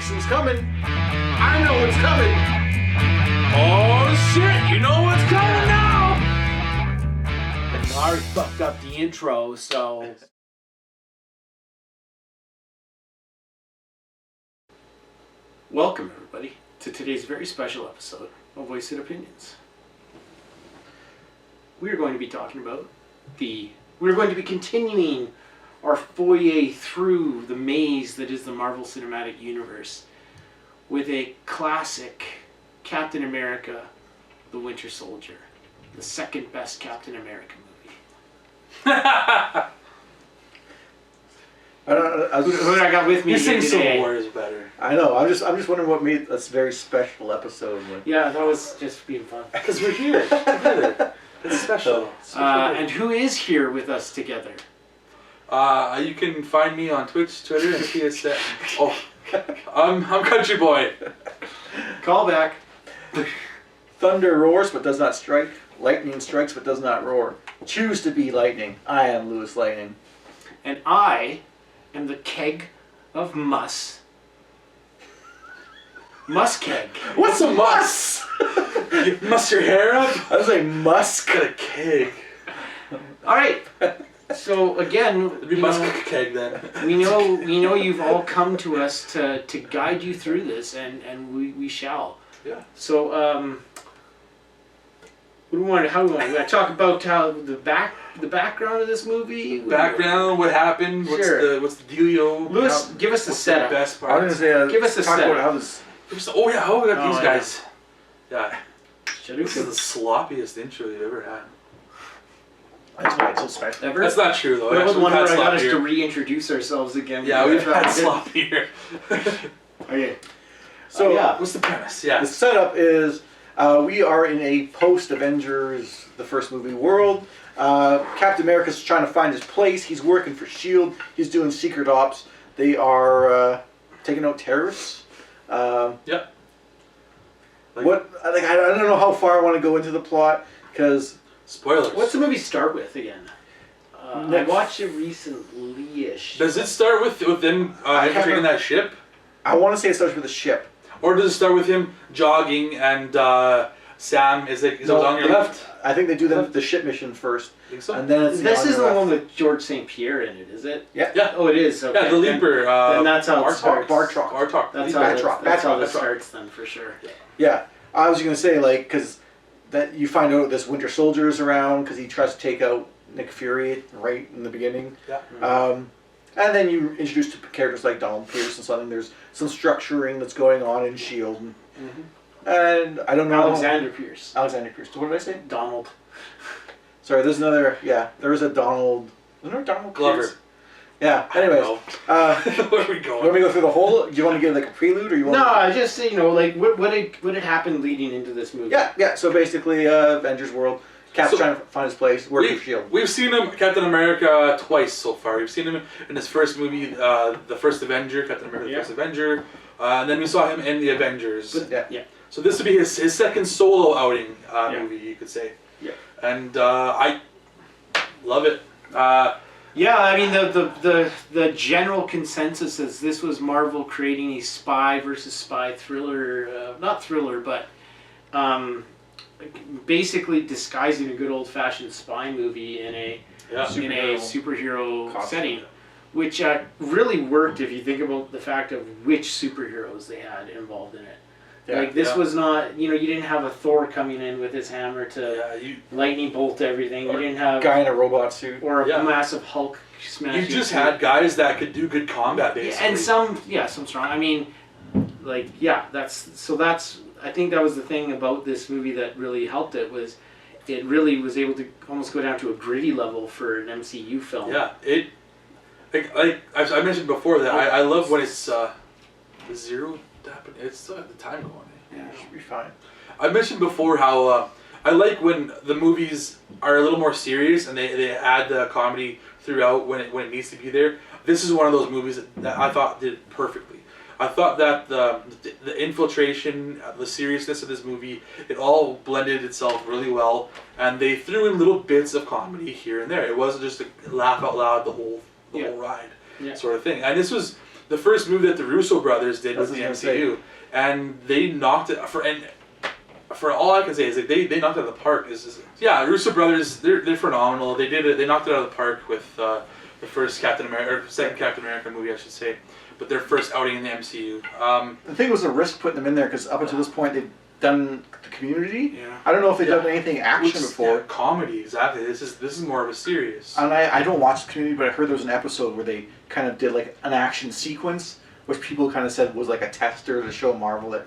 action's coming. I know what's coming. Oh shit, you know what's coming now! And I already fucked up the intro, so... Welcome, everybody, to today's very special episode of Voice and Opinions. We are going to be talking about we're going to be continuing our foyer through the maze that is the Marvel Cinematic Universe with a classic Captain America, the Winter Soldier, the second best Captain America movie. Who I got with me? You think today? Civil War is better. I know. I'm just wondering what made this very special episode. Yeah, that was just being fun. Because we're here together. It's special. And who is here with us together? You can find me on Twitch, Twitter, and PSN. Oh, I'm CountryBoy. Call back. Thunder roars but does not strike. Lightning strikes but does not roar. Choose to be lightning. I am LewisLightning. And I am the keg of MussKeg. What's a muss? You muss your hair up? I was like musk. Got a keg. All right. So again, It'd be MussKeg then. we know you've all come to us to guide you through this, and we shall. Yeah. So what do we want? How do we want? We want to talk about how the background of this movie. Background, what happened? Sure. What's the dealio? Lewis, give us the What's the setup. best I part? was gonna say. Give us a talk setup. about how this. Oh yeah, how we got these yeah. guys? Yeah. This is Shadooka. the sloppiest intro you've ever had. That's why it's so special. Ever? That's not true though. What about the Actually, one we've where had I got us to sloppier. reintroduce ourselves again? Yeah, we've had Good. sloppier. Okay. So yeah. What's the premise? Yeah. the setup is we are in a post-Avengers, the first movie world. Captain America's trying to find his place. He's working for S.H.I.E.L.D. He's doing secret ops. They are taking out terrorists. Yep. I don't know how far I want to go into the plot because Spoilers. What's the movie start with again? I Next- watched it recently-ish. Does it start with them infiltrating that ship? I want to say it starts with a ship. Or does it start with him jogging and Sam is on your left? I think they do the ship mission first, Think so? and then it's This on isn't your the left. one with George St. Pierre in it, is it? Yeah. Yeah. Oh, it is. Okay. Yeah, the Leaper. then that's how it starts. Bartrock. Bartok. That's Batroc, how Batroc. it starts then, for sure. Yeah, I was gonna say because that you find out this Winter Soldier is around because he tries to take out Nick Fury right in the beginning. Yeah. And then you introduce to characters like Donald Pierce and something. There's some structuring that's going on in S.H.I.E.L.D. And I don't know. Alexander Pierce. Alexander Pierce. What did I say? Donald. Sorry, there's another. Yeah, there is a Donald. Isn't there a Donald Glover. Pierce? Yeah. Anyways, Where are we you want me going? to go through the whole? Do you want to give like a prelude, or you want? No, I just like what had happened leading into this movie. Yeah. So basically, Avengers world. Cap's trying to find his place. Working for S.H.I.E.L.D. We've seen him, Captain America, twice so far. We've seen him in his first movie, the first Avenger, Captain America, the first Avenger. And then we saw him in the Avengers. Yeah. So this would be his second solo outing movie, you could say. Yeah. And I love it. Yeah, I mean the general consensus is this was Marvel creating a spy versus spy thriller, not thriller, but basically disguising a good old-fashioned spy movie in a superhero setting, which really worked if you think about the fact of which superheroes they had involved in it. Like this was not, you didn't have a Thor coming in with his hammer to lightning bolt everything. You didn't have Guy in a robot suit. or a massive Hulk smashing. You just had guys that could do good combat, basically. and some strong. I mean, that's. I think that was the thing about this movie that really helped it was, it really was able to almost go down to a gritty level for an MCU film. Yeah, like I mentioned before that I love when it's the zero happened. It's still at the time going. Yeah, it should be fine. I mentioned before how I like when the movies are a little more serious and they add the comedy throughout when it needs to be there. This is one of those movies that I thought did it perfectly. I thought that the infiltration, the seriousness of this movie, it all blended itself really well, and they threw in little bits of comedy here and there. It wasn't just a laugh out loud the whole ride sort of thing. And this was the first movie that the Russo brothers did was the MCU, and they knocked it for all I can say is like they knocked it out of the park. Russo brothers, they're phenomenal. They did it. They knocked it out of the park with the first Captain America, or second Captain America movie, I should say, but their first outing in the MCU. The thing was a risk putting them in there because up until this point they've done the Community. Yeah. I don't know if they've done anything action before. Yeah, comedy, exactly. This is more of a serious. And I don't watch the Community, but I heard there was an episode where they kind of did like an action sequence, which people kind of said was like a tester to show Marvel that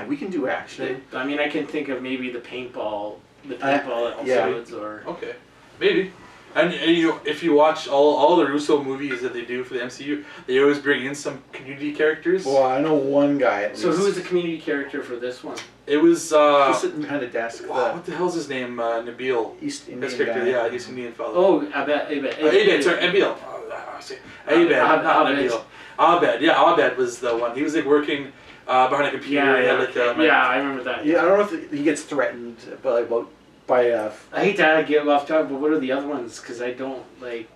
we can do action. I mean, I can think of maybe the paintball episodes or okay, maybe. And if you watch all the Russo movies that they do for the MCU, they always bring in some Community characters. Well, I know one guy. So who was the Community character for this one? It was he's sitting behind a desk. What the hell's his name? Nabil. East Indian His character, guy. East Indian fellow. Oh, Abed. Sorry, Nabil. Nabil. Abed. Yeah, Abed was the one. He was like working behind a computer. I remember that. Yeah, I don't know if he gets threatened by I hate to get off topic, but what are the other ones? Because I don't like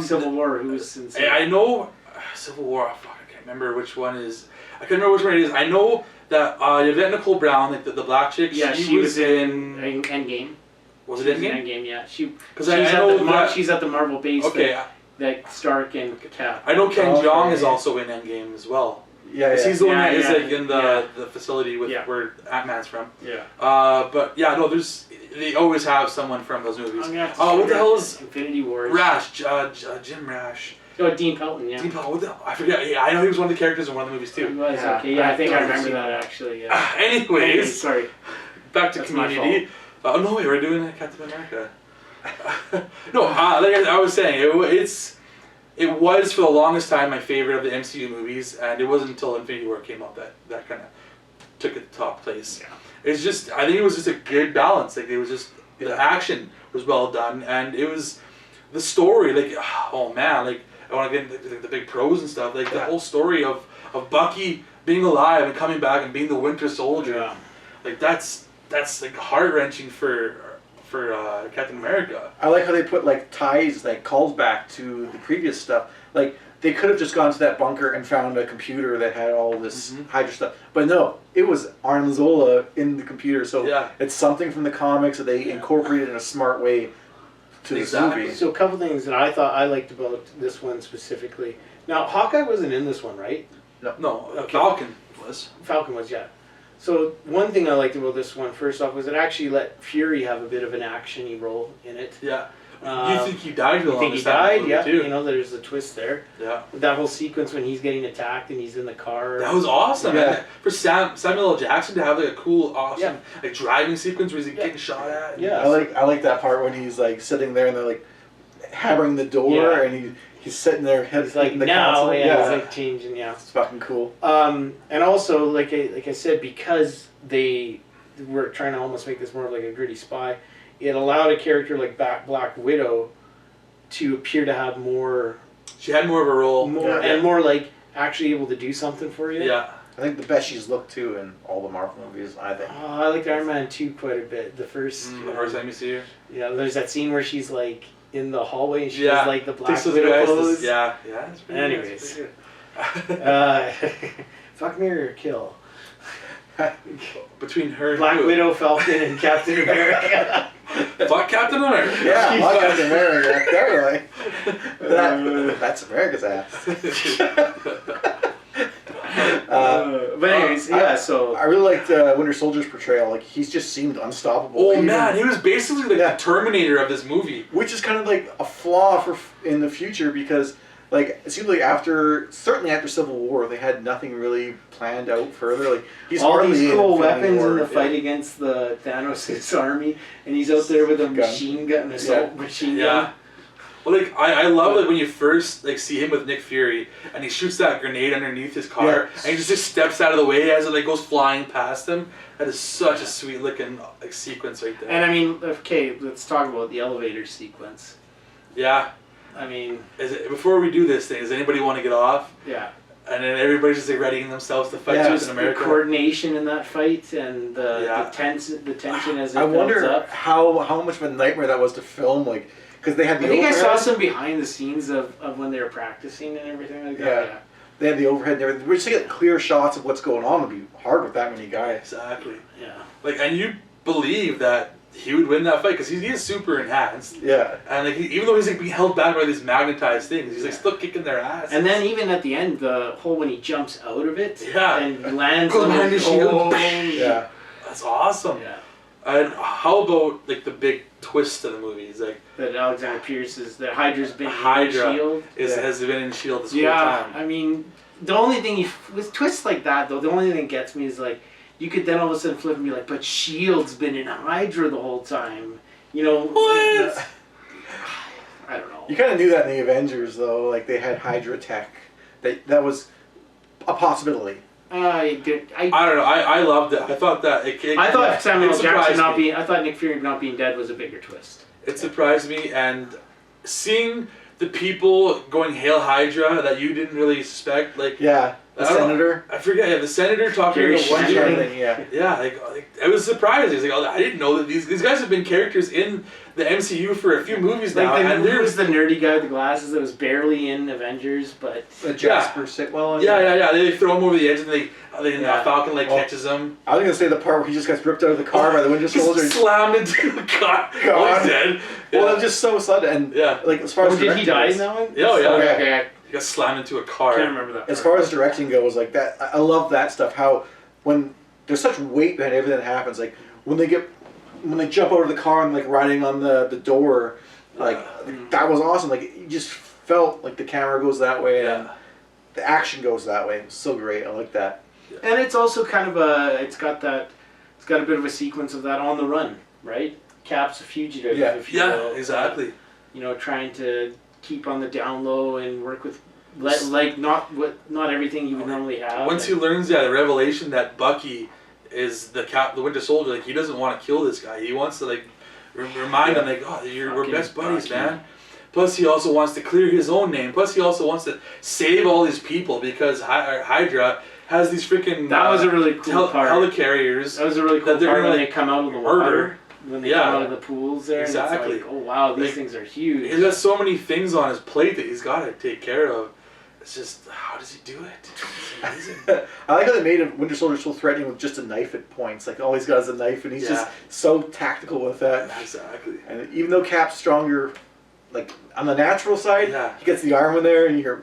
Civil War. Who's in I know Civil War. Fuck, I can't remember which one is. I can't remember which one it is. I know that you have Nicole Brown, like the black chick. Yeah, she was in Endgame. Was it Endgame? Endgame, yeah. She's at the Marvel base. Okay. That Stark and Cap. I know Ken Jeong is also in Endgame as well. Yeah, he's the one that is like in the facility with where Ant-Man's from. Yeah. But yeah, no, they always have someone from those movies. What the hell is Infinity War? Rash, Jim Rash. Oh, Dean Pelton, yeah. Dean Pelton, what the, I forget. Yeah, I know he was one of the characters in one of the movies too. He was, okay. Yeah, I think I remember that actually. Yeah. Anyways, sorry. Back to Community. Oh no, wait, we're doing Captain America. No, like I was saying, it was for the longest time my favorite of the MCU movies, and it wasn't until Infinity War came out that kind of took it to top place. Yeah. It's just, I think it was just a good balance. Like it was just the action was well done, and it was the story. Like oh man, like I want to get into the big pros and stuff. Like the whole story of Bucky being alive and coming back and being the Winter Soldier. Yeah. Like that's like heart wrenching for Captain America. I like how they put like ties, like calls back to the previous stuff. Like they could have just gone to that bunker and found a computer that had all this Hydra stuff, but no, it was Arnim Zola in the computer. So it's something from the comics that they incorporated in a smart way to this movie. So a couple things that I thought I liked about this one specifically. Now Hawkeye wasn't in this one, right? No. Okay. Falcon was. Falcon was, yeah. So one thing I liked about this one, first off, was it actually let Fury have a bit of an action-y role in it. Yeah. You think he died for the longest time? You think he died? Yeah. Too. You know, there's a twist there. Yeah. That whole sequence when he's getting attacked and he's in the car. That was awesome. Yeah. And for Samuel L. Jackson to have like a cool, awesome like driving sequence where he's getting shot at. Yeah. I like that part when he's like sitting there and they're like hammering the door and he's sitting there, he's like in the now, console. he's like changing, It's fucking cool. And also, like I said, because they were trying to almost make this more of like a gritty spy, it allowed a character like Black Widow to appear to have more. She had more of a role, more like actually able to do something for you. Yeah. I think the best she's looked to in all the Marvel movies. I think. I liked Iron Man 2 quite a bit. The first time you see her. Yeah, there's that scene where she's like in the hallway and she has like the Black Widow clothes. Yeah. Anyways. Fuck, marry, or kill. Between her and Black Widow, Falcon, and Captain America. Fuck Captain America. Yeah, fuck Captain America. Definitely. That's America's ass. But anyways, so I really liked Winter Soldier's portrayal. Like he's just seemed unstoppable. Oh man, he was basically like the Terminator of this movie, which is kind of like a flaw in the future because like it seems like certainly after Civil War they had nothing really planned out further. Like he's all these cool weapons in the fight against the Thanos' army, and he's out there with a machine gun, an assault machine gun. Well, like I love like when you first like see him with Nick Fury and he shoots that grenade underneath his car and he just steps out of the way as it like goes flying past him. That is such a sweet looking like sequence right there. And I mean, okay, let's talk about the elevator sequence. Yeah. I mean, before we do this thing, does anybody want to get off? Yeah. And then everybody's just like readying themselves to fight Captain America. The coordination in that fight and the tension as it builds up. I wonder how much of a nightmare that was to film, like. Because they had I think I saw some behind the scenes of when they were practicing and everything like that. they had the overhead and everything. We just get clear shots of what's going on. It'd be hard with that many guys. Exactly. Yeah. Like, and you believe that he would win that fight because he is super enhanced. Yeah. And like, even though he's like being held back by these magnetized things, he's like still kicking their ass. And then even at the end, the whole when he jumps out of it and lands Goes on behind his the shield. Yeah. That's awesome. Yeah. And how about like the big twist of the movie? It's like That Alexander Pierce is that Hydra's been Hydra in Shield. has been in Shield this whole Yeah, time. I mean, the only thing with twists like that though, the only thing that gets me is like you could then all of a sudden flip and be like, but Shield's been in Hydra the whole time. You know What? I don't know. You kind of knew that in the Avengers, though. Like, they had Hydra tech. That was a possibility. I don't know. I loved it. I thought that I thought Samuel L. Jackson not me. being. I thought Nick Fury not being dead was a bigger twist. It surprised me, and seeing the people going Hail Hydra that you didn't really suspect, like Yeah, the senator. I forget. Yeah, the senator talking Gary to one Shandling. thing. Yeah. Yeah, like it was surprising. It's like, oh, I didn't know that these guys have been characters in the MCU for a few movies now. Like And who was the nerdy guy with the glasses that was barely in Avengers, but Jasper Sitwell. yeah. They throw him over the edge, and Falcon Oh. catches him. I was gonna say the part where he just gets ripped out of the car by the Winter Soldier. He's slammed into the car. Oh, he's dead. Well, Yeah. it was just so sudden. And Yeah. like as far as did he directing die goes- in that one? Oh, yeah. Okay. He got slammed into a car. I can't remember that. As part. far as directing goes, like that, I love that stuff. How when there's such weight behind everything that happens, like when they jump out of the car and like riding on the door, like that was awesome. Like you just felt like the camera goes that way and the action goes that way. It's so great. I like that. And it's also kind of it's got a bit of a sequence of that on the run, right? Cap's a fugitive, if you will. Exactly. You know, trying to keep on the down low and work with not everything you would normally have. Once he learns the revelation that Bucky is the Winter Soldier, like he doesn't want to kill this guy. He wants to like remind him like, oh, we're best buddies, Bucky. man. Plus, he also wants to clear his own name. Plus, he also wants to save all these people because Hydra has these freaking that was a really cool part. helicarriers. That was a really cool that they're part gonna, when like, they come out of the murder. water. When they come out of the pools there. Exactly. And it's like, oh wow, these Like, things are huge. He's got so many things on his plate that he's got to take care of. It's just, how does he do it? It's amazing. I like how they made Winter Soldier so threatening with just a knife at points. Like all he's got is a knife, and he's just so tactical with that. Exactly. And even though Cap's stronger, like on the natural side, he gets the arm in there, and you hear,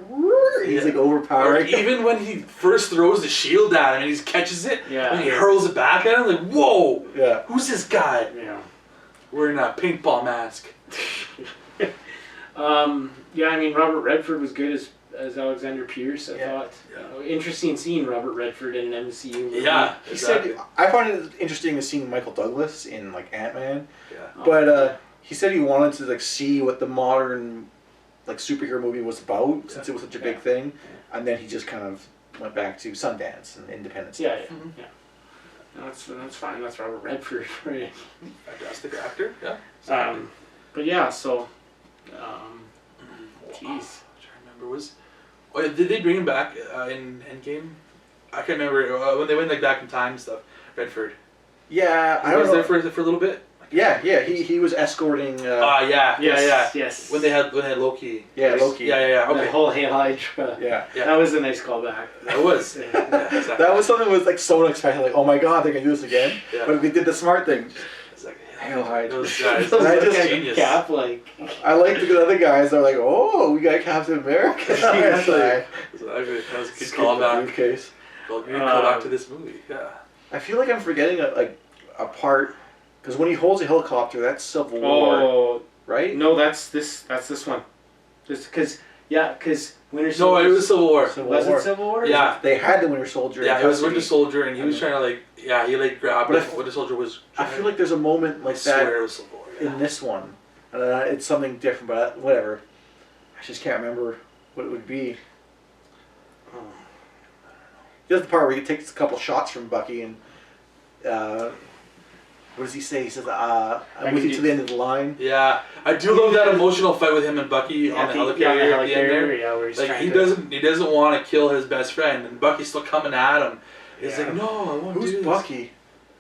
he's like overpowering. Or even when he first throws the shield at him and he catches it, and he hurls it back at him, like, whoa! Yeah. Who's this guy? Yeah. Wearing a paintball mask. Yeah, I mean Robert Redford was good as Alexander Pierce. I thought. Yeah. You know, interesting seeing Robert Redford in an MCU movie. Yeah, He said, I find it interesting to see Michael Douglas in like Ant-Man, Yeah. but he said he wanted to like see what the modern like superhero movie was about since it was such a big thing, and then he just kind of went back to Sundance and Independence. Yeah. No, that's fine. That's Robert Redford, right? Fantastic actor. Yeah. But yeah, so, jeez. I'm trying to remember. Did they bring him back in Endgame? I can't remember when they went like back in time and stuff. Redford. Yeah, I was there for a little bit. Yeah, he was escorting. Yes. When they had Loki. Yeah, Loki. Yeah. Okay. The whole Hail Hydra. Yeah. That was a nice callback. That was. Exactly. That was something that was like so unexpected. Like, oh my god, they're gonna do this again. Yeah. But they did the smart thing. Exactly. Hail Hydra. Those guys. And I just genius. Cap, like. I like the other guys. They're like, oh, we got Captain America. That was a good callback. Briefcase. Good callback to this movie. Yeah. I feel like I'm forgetting a part because when he holds a helicopter, that's Civil War, Oh right? no, that's this one. Just because Winter No, Soldier. it was Civil War. Was it Civil War? Yeah. They had the Winter Soldier. Yeah, in it was custody. Winter Soldier, and he was trying to he grabbed But it. Winter Soldier was. I feel like there's a moment like I swear that it was Civil War. Yeah. in this one, and it's something different. But whatever, I just can't remember what it would be. There's the part where he takes a couple shots from Bucky and. What does he say? He says, I'm with you to the end of the line. Yeah, I do love that emotional fight with him and Bucky on the helicarrier at the end there. Yeah, where he's Like trying he doesn't want to kill his best friend, and Bucky's still coming at him. He's like, no, I won't do Who's this. Bucky?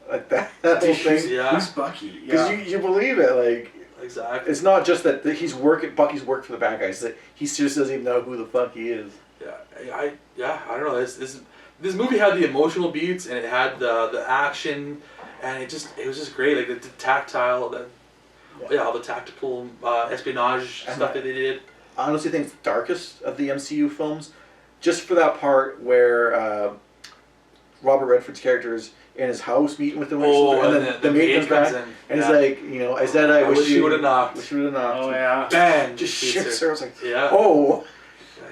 Like that whole thing. Yeah, Who's Bucky? Because you believe it, like exactly. it's not just that Bucky's worked for the bad guys. That he just doesn't even know who the fuck he is. I don't know. This movie had the emotional beats and it had the action, and it was just great. Like the tactile, all the tactical espionage stuff that they did. I honestly think it's the darkest of the MCU films, just for that part where Robert Redford's character is in his house meeting with the Winter Soldier, and then the maid comes back, and he's like, I said I wish you would have knocked. Wish you would have knocked. Oh yeah. Bang! Just shoots her. I was like, oh.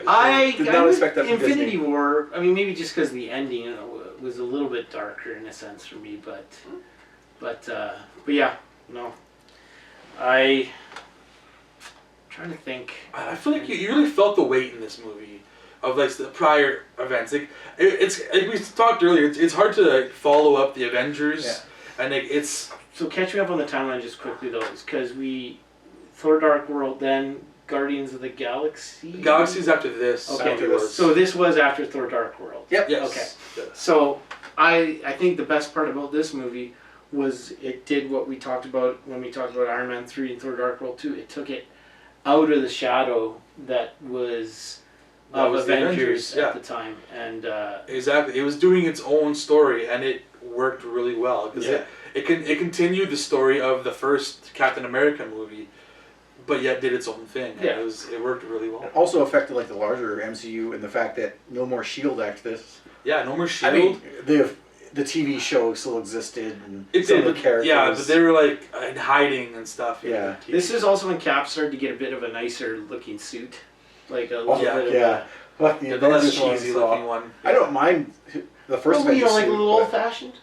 I did not expect that from Infinity Disney. War. I mean, maybe just because the ending was a little bit darker in a sense for me, but yeah, no. I'm trying to think. I feel like you really felt the weight in this movie of like the prior events. Like it's like we talked earlier. It's hard to like, follow up the Avengers, and like it's. So catch me up on the timeline just quickly though, because Thor: Dark World, then Guardians of the Galaxy. Galaxy's after this. Okay. After this. So this was after Thor: Dark World. Yep. Yes. Okay. So I think the best part about this movie was it did what we talked about when we talked about Iron Man 3 and Thor: Dark World 2. It took it out of the shadow that was Avengers at the time, and exactly, it was doing its own story, and it worked really well because it continued the story of the first Captain America movie, but yet did its own thing. Yeah, it worked really well. It also affected like the larger MCU in the fact that no more Shield activists. Yeah, no more Shield. I mean, the TV show still existed, and it some did, of the characters. Yeah, but they were like in hiding and stuff. Yeah. This is also when Cap started to get a bit of a nicer looking suit, like a little bit of Like the less cheesy looking one. I don't mind the first Avengers you don't like suit, a little old fashioned?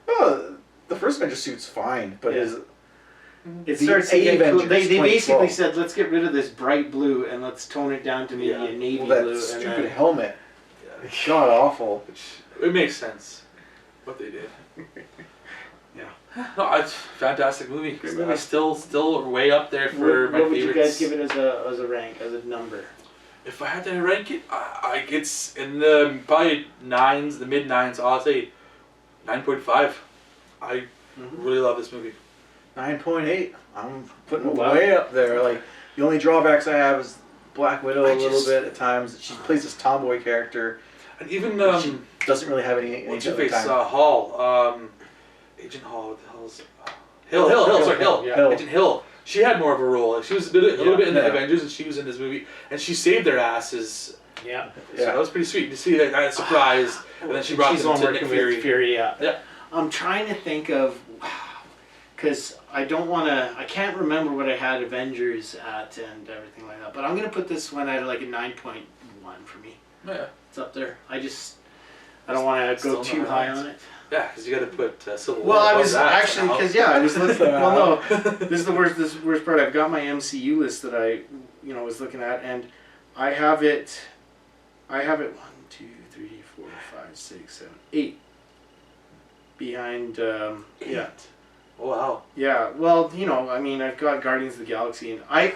Oh, the first Avengers suit's fine, but it starts to get cool. They basically 2012. said, let's get rid of this bright blue and let's tone it down to maybe a navy that blue. stupid helmet. Yeah. It's god awful. It makes sense what they did. No, it's a fantastic movie. Great movie. Still way up there for my favorites. What would you guys give it as a rank, as a number? If I had to rank it, it's in the probably nines, the mid nines. I'll say 9.5. I really love this movie. 9.8. I'm putting it way up there. Like the only drawbacks I have is Black Widow a little bit at times. She plays this tomboy character, and even she doesn't really have any. What's her face? Hall, Agent Hall. What the hell is Hill? Agent Hill. She had more of a role. She was a little bit in the Avengers, and she was in this movie, and she saved their asses. Yeah. So that was pretty sweet to see that kind of surprise, and then she brought them to Nick Fury. Yeah. I'm trying to think of, because I can't remember what I had Avengers at and everything like that, but I'm going to put this one at like a 9.1 for me. Yeah. It's up there. I don't want to go too high on it. Yeah, because you got to put Civil War. Well, I was actually, because I was looking. Well, no, this is the worst part. I've got my MCU list that I, was looking at, and I have it 1, 2, 3, 4, 5, 6, 7, 8 behind. 8. Yeah. Oh wow. Yeah. Well, I've got Guardians of the Galaxy, and I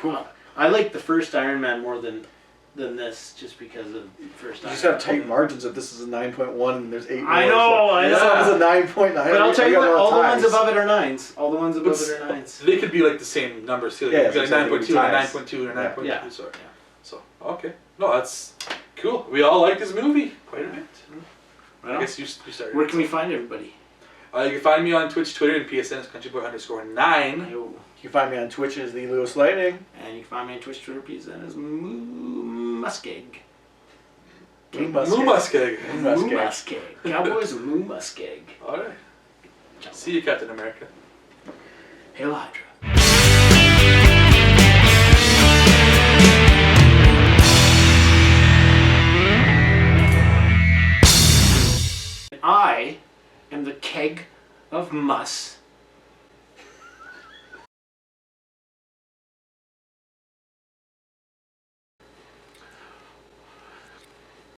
like the first Iron Man more than this, just because of first. You just have tight margins. If this is a 9.1 and there's 8 more. I know. This is a 9.9. But I'll tell you what, all the ones above it are 9s. All the ones above it are 9s. They could be like the same numbers too. Like 9.2 and 9.2 and 9.2. Yeah. So okay. No, that's cool. We all like this movie quite a bit. Right. I guess you started. Where can we find everybody? You can find me on Twitch, Twitter, and PSN as CountryBoy_9. You can find me on Twitch as the LewisLightning. And you can find me on Twitch, Twitter, PSN as MussKeg. MussKeg. Cowboys of MussKeg. Alright. See you, Captain America. Hail Hydra. I am the keg of muss